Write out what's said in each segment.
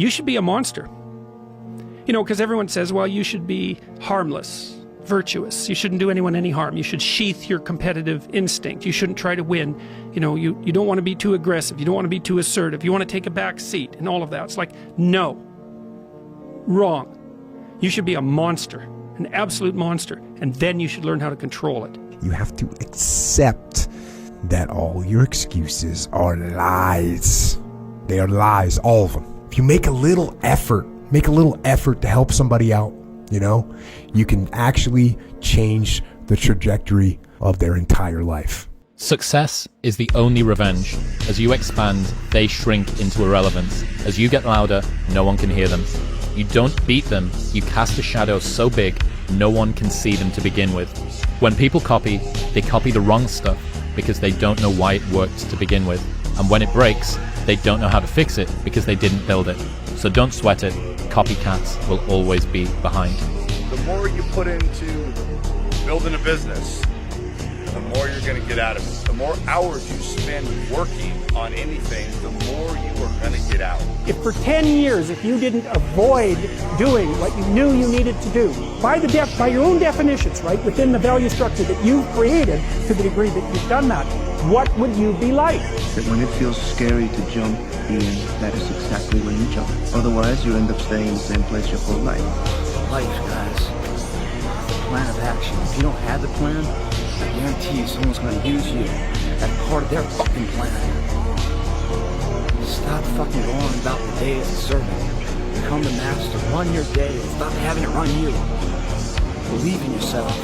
you should be a monster. You know, because everyone says, well, you should be harmless, virtuous. You shouldn't do anyone any harm. You should sheath your competitive instinct. You shouldn't try to win. You know, you don't want to be too aggressive. You don't want to be too assertive. You want to take a back seat and all of that. It's like, no. Wrong. You should be a monster, an absolute monster, and then you should learn how to control it. You have to accept that all your excuses are lies. They are lies, all of them. If you make a little effort to help somebody out, you know, you can actually change the trajectory of their entire life. Success is the only revenge. As you expand, they shrink into irrelevance. As you get louder, no one can hear them. You don't beat them, you cast a shadow so big, no one can see them to begin with. When people copy, they copy the wrong stuff because they don't know why it worked to begin with. And when it breaks, they don't know how to fix it because they didn't build it. So don't sweat it. Copycats will always be behind. The more you put into building a business, the more you're going to get out of it. The more hours you spend working on anything, the more you are going to get out. If for 10 years, if you didn't avoid doing what you knew you needed to do, by your own definitions, right, within the value structure that you've created, to the degree that you've done that, what would you be like? That when it feels scary to jump in, that is exactly when you jump. Otherwise, you end up staying in the same place your whole life. Life, guys. Plan of action. If you don't have the plan, I guarantee you someone's going to use you as part of their fucking plan. Stop fucking going about the day as a servant. Become the master. Run your day. Stop having it run you. Believe in yourself.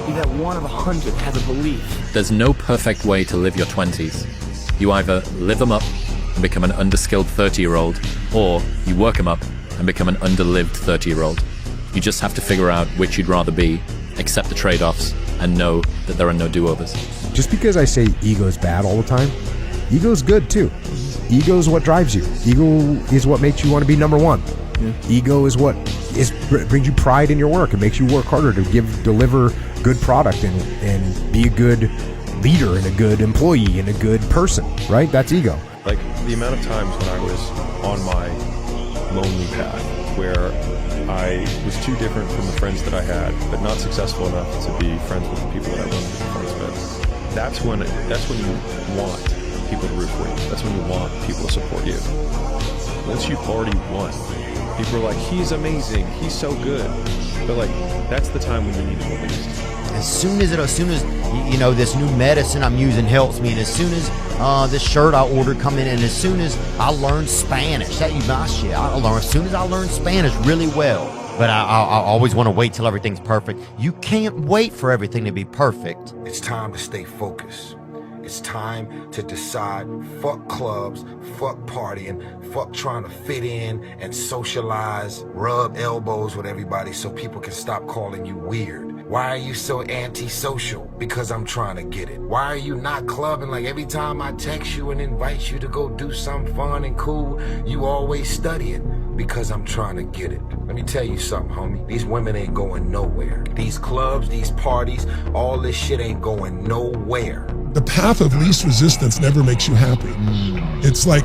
Be that one of 100 has a belief. There's no perfect way to live your 20s. You either live them up and become an underskilled 30-year-old, or you work them up and become an underlived 30-year-old. You just have to figure out which you'd rather be, accept the trade-offs, and know that there are no do-overs. Just because I say ego's bad all the time, ego's good too. Ego is what drives you. Ego is what makes you want to be number one. Yeah. Ego is what brings you pride in your work. It makes you work harder to deliver good product and be a good leader and a good employee and a good person, right? That's ego. Like the amount of times when I was on my lonely path where I was too different from the friends that I had, but not successful enough to be friends with the people that I wanted to be friends with. That's when you want people to root for you. That's when you want people to support you. Once you've already won, people are like, he's amazing, he's so good. But like, that's the time when you need it the least. As soon as you know, this new medicine I'm using helps me, and as soon as this shirt I ordered come in, and as soon as I learned Spanish, as soon as I learned Spanish really well. But I always want to wait till everything's perfect. You can't wait for everything to be perfect. It's time to stay focused. It's time to decide, fuck clubs, fuck partying, fuck trying to fit in and socialize, rub elbows with everybody so people can stop calling you weird. Why are you so antisocial? Because I'm trying to get it. Why are you not clubbing? Like every time I text you and invite you to go do something fun and cool, you always studying. Because I'm trying to get it. Let me tell you something, homie. These women ain't going nowhere. These clubs, these parties, all this shit ain't going nowhere. The path of least resistance never makes you happy. It's like,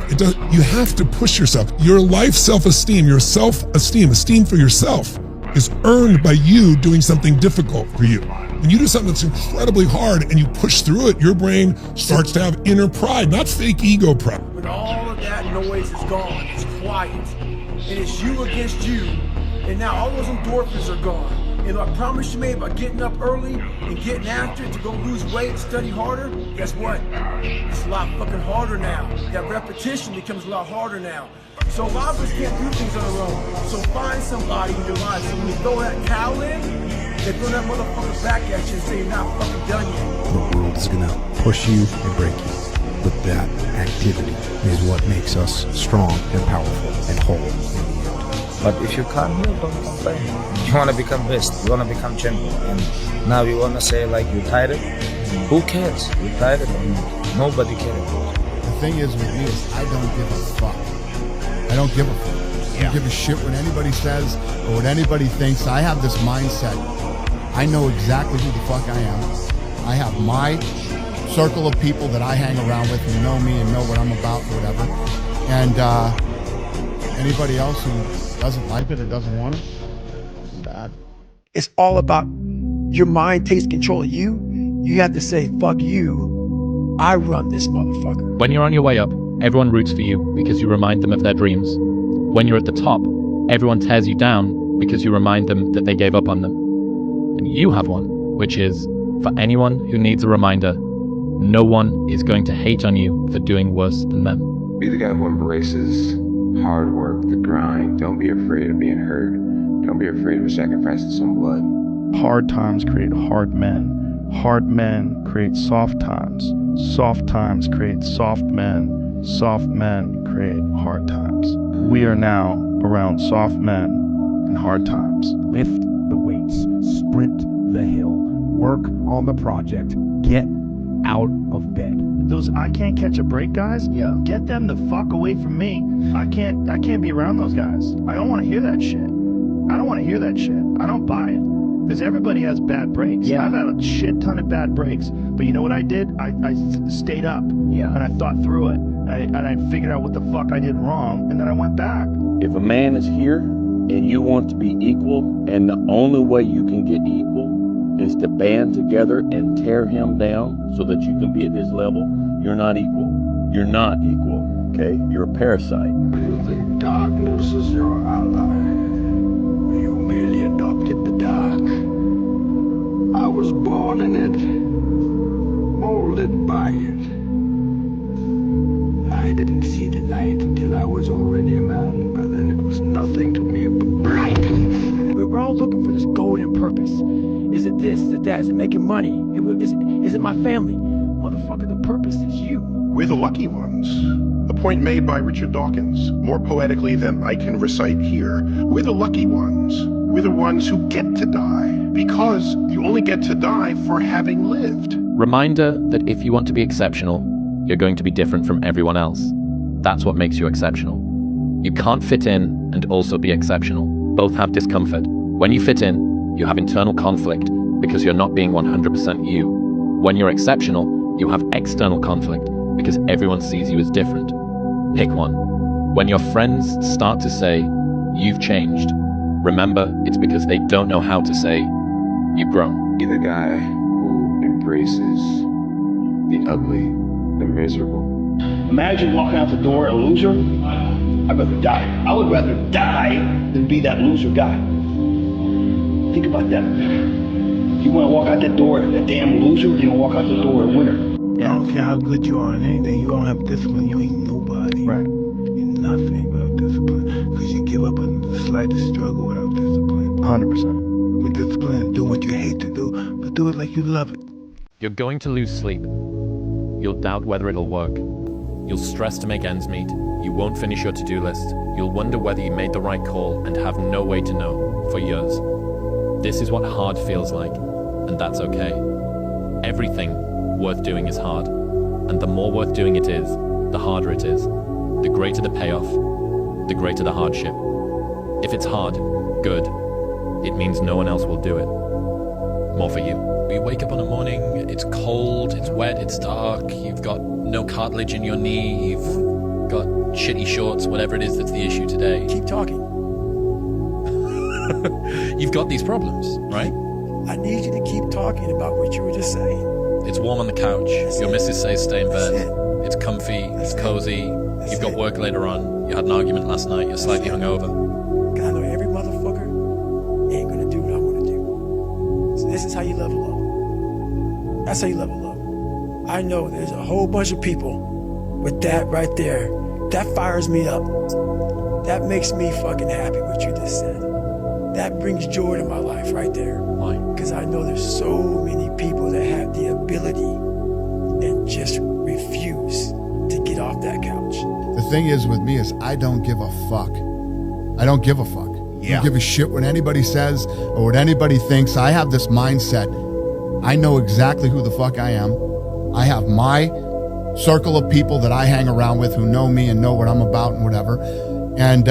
you have to push yourself. Your life self-esteem, your self-esteem, esteem for yourself is earned by you doing something difficult for you. When you do something that's incredibly hard and you push through it, your brain starts to have inner pride, not fake ego pride. When all of that noise is gone, it's quiet, and it's you against you, and now all those endorphins are gone. And I promise you, mate, about getting up early and getting after it to go lose weight and study harder, guess what? It's a lot fucking harder now. That repetition becomes a lot harder now. So a lot of us can't do things on our own. So find somebody in your life. So when you throw that cow in, they throw that motherfucker back at you and say you're not fucking done yet. The world is gonna push you and break you. But that activity is what makes us strong and powerful and whole in the end. But if you can't move, don't complain. You want to become best, you want to become champion, and now you want to say like you tired it? Who cares? You tired it or not? Nobody cares. The thing is with me is I don't give a fuck. I don't give a fuck. I don't give a shit what anybody says or what anybody thinks. I have this mindset. I know exactly who the fuck I am. I have my circle of people that I hang around with and know me and know what I'm about or whatever. And Anybody else who doesn't like it or doesn't want it, it's bad. It's all about your mind takes control of you. You have to say, fuck you. I run this motherfucker. When you're on your way up, everyone roots for you because you remind them of their dreams. When you're at the top, everyone tears you down because you remind them that they gave up on them. And you have one, which is, for anyone who needs a reminder, no one is going to hate on you for doing worse than them. Be the guy who embraces hard work, the grind. Don't be afraid of being hurt. Don't be afraid of sacrificing some blood. Hard times create hard men. Hard men create soft times. Soft times create soft men. Soft men create hard times. We are now around soft men and hard times. Lift the weights, sprint the hill, work on the project, get out of bed. Those I can't catch a break guys, get them the fuck away from me. I can't be around those guys. I don't want to hear that shit. I don't want to hear that shit. I don't buy it. Because everybody has bad breaks. Yeah. I've had a shit ton of bad breaks. But you know what I did? I stayed up. Yeah. And I thought through it. And I figured out what the fuck I did wrong. And then I went back. If a man is here and you want to be equal, and the only way you can get equal is to band together and tear him down so that you can be at his level, you're not equal. You're not equal, okay? You're a parasite. You think darkness is your ally. You merely adopted the dark. I was born in it, molded by it. I didn't see the light until I was already a man, but then it was nothing to me but bright. We're all looking for this golden purpose. Is it this? Is it that? Is it making money? Is it my family? Motherfucker, the purpose is you. We're the lucky ones. A point made by Richard Dawkins, more poetically than I can recite here. We're the lucky ones. We're the ones who get to die, because you only get to die for having lived. Reminder that if you want to be exceptional, you're going to be different from everyone else. That's what makes you exceptional. You can't fit in and also be exceptional. Both have discomfort. When you fit in, you have internal conflict because you're not being 100% you. When you're exceptional, you have external conflict because everyone sees you as different. Pick one. When your friends start to say, "You've changed," remember it's because they don't know how to say, "You've grown." Be the guy who embraces the ugly, the miserable. Imagine walking out the door a loser. I'd rather die. I would rather die than be that loser guy. Think about that. You want to walk out that door a damn loser, or you want to walk out the door a winner? I don't care how good you are in anything, you don't have discipline, you ain't nobody. Right. You're nothing without discipline. Because you give up on the slightest struggle without discipline. 100%. With discipline, do what you hate to do, but do it like you love it. You're going to lose sleep. You'll doubt whether it'll work. You'll stress to make ends meet. You won't finish your to-do list. You'll wonder whether you made the right call and have no way to know for years. This is what hard feels like, and that's okay. Everything worth doing is hard, and the more worth doing it is, the harder it is. The greater the payoff, the greater the hardship. If it's hard, good. It means no one else will do it. More for you. You wake up on a morning, it's cold, it's wet, it's dark, you've got no cartilage in your knee, you've got shitty shorts, whatever it is that's the issue today. Keep talking. You've got these problems, right? I need you to keep talking about what you were just saying. It's warm on the couch. Your missus says stay in bed. It's comfy. It's cozy. You've got work later on. You had an argument last night. You're slightly hungover. God, I know every motherfucker ain't gonna do what I want to do. So this is how you level up. That's how you level up. I know there's a whole bunch of people with that right there. That fires me up. That makes me fucking happy what you just said. That brings joy to my life right there. Why? Because I know there's so many people that have the ability and just refuse to get off that couch. The thing is with me is I don't give a fuck. I don't give a fuck. I don't give a shit what anybody says or what anybody thinks. I have this mindset. I know exactly who the fuck I am. I have my circle of people that I hang around with who know me and know what I'm about and whatever. And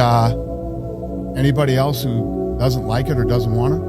anybody else who doesn't like it or doesn't want it,